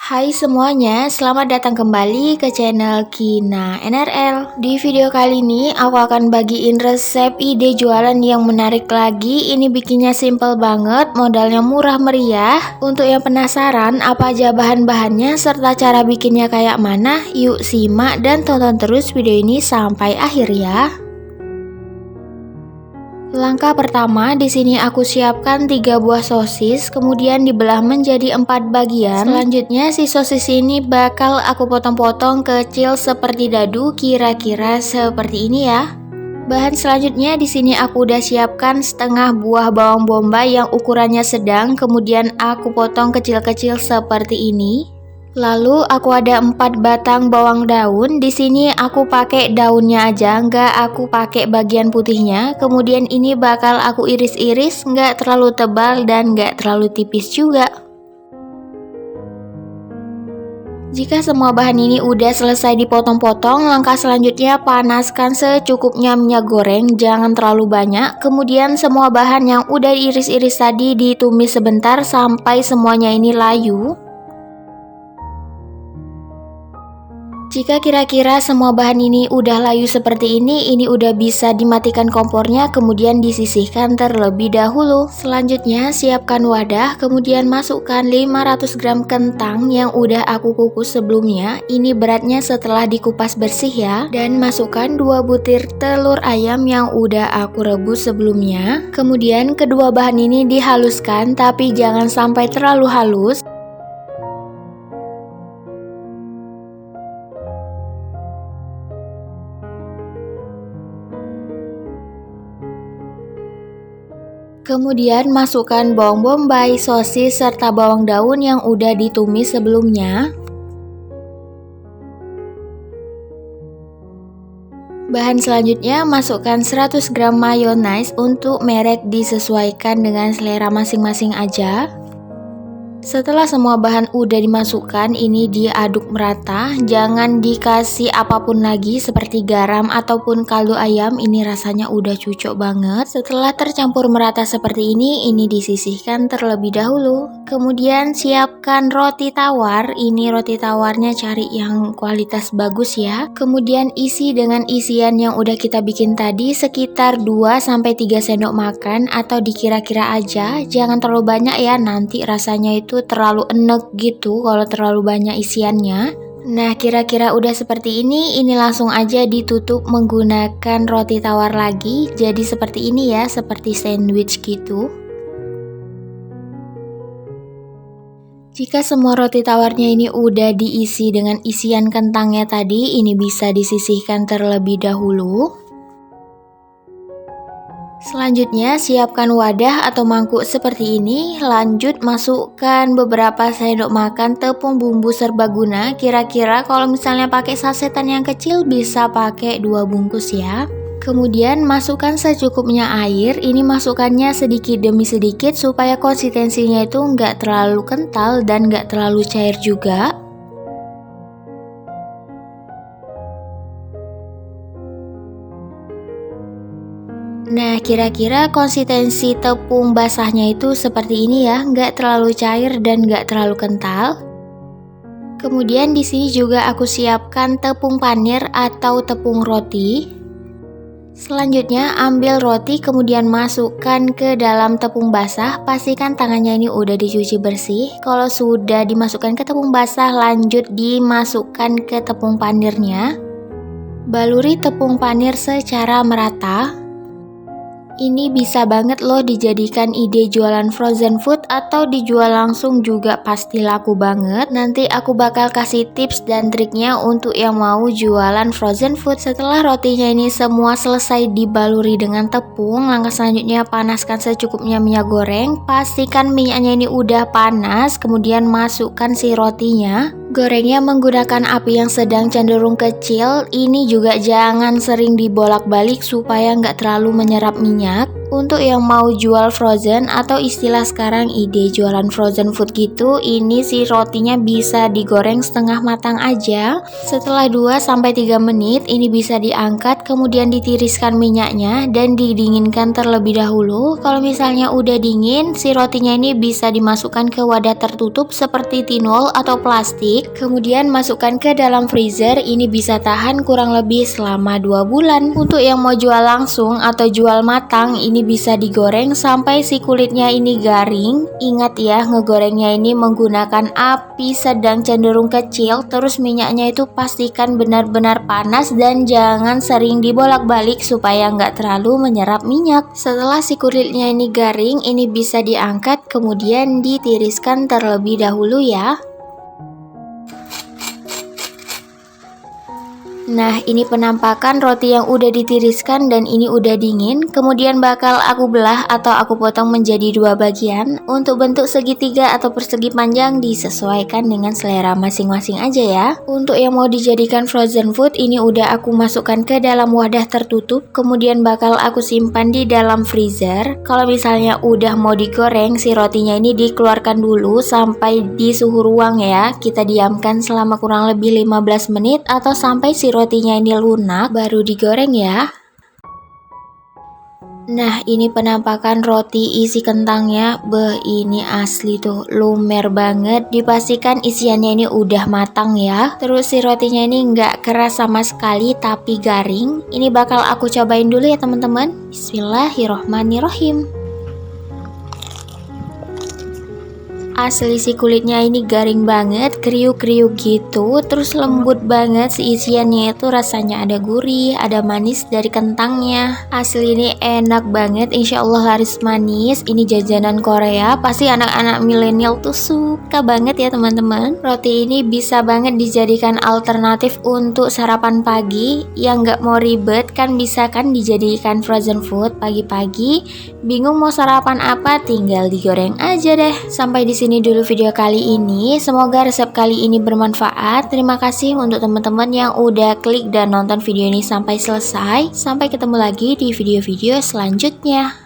Hai semuanya, selamat datang kembali ke channel Kina NRL. Di video kali ini aku akan bagiin resep ide jualan yang menarik lagi. Ini bikinnya simple banget, modalnya murah meriah. Untuk yang penasaran apa aja bahan-bahannya serta cara bikinnya kayak mana, yuk simak dan tonton terus video ini sampai akhir ya. Langkah pertama, di sini aku siapkan 3 buah sosis, kemudian dibelah menjadi 4 bagian. Selanjutnya si sosis ini bakal aku potong-potong kecil seperti dadu, kira-kira seperti ini ya. Bahan selanjutnya di sini aku udah siapkan setengah buah bawang bombay yang ukurannya sedang, kemudian aku potong kecil-kecil seperti ini. Lalu aku ada 4 batang bawang daun. Di sini aku pakai daunnya aja, nggak aku pakai bagian putihnya. Kemudian ini bakal aku iris-iris, nggak terlalu tebal dan nggak terlalu tipis juga. Jika semua bahan ini udah selesai dipotong-potong, langkah selanjutnya panaskan secukupnya minyak goreng, jangan terlalu banyak. Kemudian semua bahan yang udah diiris-iris tadi ditumis sebentar sampai semuanya ini layu. Jika kira-kira semua bahan ini udah layu seperti ini udah bisa dimatikan kompornya, kemudian disisihkan terlebih dahulu. Selanjutnya siapkan wadah, kemudian masukkan 500 gram kentang yang udah aku kukus sebelumnya. Ini beratnya setelah dikupas bersih ya. Dan masukkan 2 butir telur ayam yang udah aku rebus sebelumnya. Kemudian kedua bahan ini dihaluskan, tapi jangan sampai terlalu halus. Kemudian masukkan bawang bombay, sosis, serta bawang daun yang udah ditumis sebelumnya. Bahan selanjutnya masukkan 100 gram mayonaise, untuk merek disesuaikan dengan selera masing-masing aja. Setelah semua bahan udah dimasukkan, ini diaduk merata, jangan dikasih apapun lagi seperti garam ataupun kaldu ayam, ini rasanya udah cocok banget. Setelah tercampur merata seperti ini disisihkan terlebih dahulu. Kemudian siapkan roti tawar, ini roti tawarnya cari yang kualitas bagus ya. Kemudian isi dengan isian yang udah kita bikin tadi sekitar 2-3 sendok makan atau dikira-kira aja, jangan terlalu banyak ya, nanti rasanya itu terlalu enek gitu kalau terlalu banyak isiannya. Nah, kira-kira udah seperti ini langsung aja ditutup menggunakan roti tawar lagi. Jadi seperti ini ya, seperti sandwich gitu. Jika semua roti tawarnya ini udah diisi dengan isian kentangnya tadi, ini bisa disisihkan terlebih dahulu. Selanjutnya siapkan wadah atau mangkuk seperti ini, lanjut masukkan beberapa sendok makan tepung bumbu serbaguna. Kira-kira kalau misalnya pakai sasetan yang kecil bisa pakai 2 bungkus ya. Kemudian masukkan secukupnya air, ini masukkannya sedikit demi sedikit supaya konsistensinya itu nggak terlalu kental dan nggak terlalu cair juga. Nah, kira-kira konsistensi tepung basahnya itu seperti ini ya, nggak terlalu cair dan nggak terlalu kental. Kemudian di sini juga aku siapkan tepung panir atau tepung roti. Selanjutnya ambil roti kemudian masukkan ke dalam tepung basah, pastikan tangannya ini udah dicuci bersih. Kalau sudah dimasukkan ke tepung basah, lanjut dimasukkan ke tepung panirnya. Baluri tepung panir secara merata. Ini bisa banget loh dijadikan ide jualan frozen food atau dijual langsung juga pasti laku banget. Nanti aku bakal kasih tips dan triknya untuk yang mau jualan frozen food. Setelah rotinya ini semua selesai dibaluri dengan tepung, langkah selanjutnya panaskan secukupnya minyak goreng. Pastikan minyaknya ini udah panas, kemudian masukkan si rotinya. Gorengnya menggunakan api yang sedang cenderung kecil. Ini juga jangan sering dibolak-balik supaya nggak terlalu menyerap minyak. Untuk yang mau jual frozen atau istilah sekarang ide jualan frozen food gitu, ini si rotinya bisa digoreng setengah matang aja. Setelah 2-3 menit ini bisa diangkat, kemudian ditiriskan minyaknya dan didinginkan terlebih dahulu. Kalau misalnya udah dingin, si rotinya ini bisa dimasukkan ke wadah tertutup seperti tinol atau plastik. Kemudian masukkan ke dalam freezer, ini bisa tahan kurang lebih selama 2 bulan. Untuk yang mau jual langsung atau jual matang, ini bisa digoreng sampai si kulitnya ini garing. Ingat ya, ngegorengnya ini menggunakan api sedang cenderung kecil, terus minyaknya itu pastikan benar-benar panas dan jangan sering dibolak-balik supaya nggak terlalu menyerap minyak. Setelah si kulitnya ini garing, ini bisa diangkat kemudian ditiriskan terlebih dahulu ya. Nah, ini penampakan roti yang udah ditiriskan dan ini udah dingin. Kemudian bakal aku belah atau aku potong menjadi 2 bagian. Untuk bentuk segitiga atau persegi panjang disesuaikan dengan selera masing-masing aja ya. Untuk yang mau dijadikan frozen food, ini udah aku masukkan ke dalam wadah tertutup. Kemudian bakal aku simpan di dalam freezer. Kalau misalnya udah mau digoreng, si rotinya ini dikeluarkan dulu sampai di suhu ruang ya. Kita diamkan selama kurang lebih 15 menit atau sampai si rotinya ini lunak, baru digoreng ya. Nah, ini penampakan roti isi kentangnya. Beh, ini asli tuh, lumer banget. Dipastikan isiannya ini udah matang ya. Terus si rotinya ini nggak keras sama sekali, tapi garing. Ini bakal aku cobain dulu ya teman-teman. Bismillahirrohmanirrohim. Asli si kulitnya ini garing banget, kriuk-kriuk gitu, terus lembut banget si isiannya itu, rasanya ada gurih, ada manis dari kentangnya. Asli ini enak banget, insya Allah laris manis. Ini jajanan Korea, pasti anak-anak milenial tuh suka banget ya teman-teman. Roti ini bisa banget dijadikan alternatif untuk sarapan pagi yang nggak mau ribet, kan bisa kan dijadikan frozen food pagi-pagi. Bingung mau sarapan apa, tinggal digoreng aja deh. Sampai di sini dulu video kali ini. Semoga resep kali ini bermanfaat. Terima kasih untuk teman-teman yang udah klik dan nonton video ini sampai selesai. Sampai ketemu lagi di video-video selanjutnya.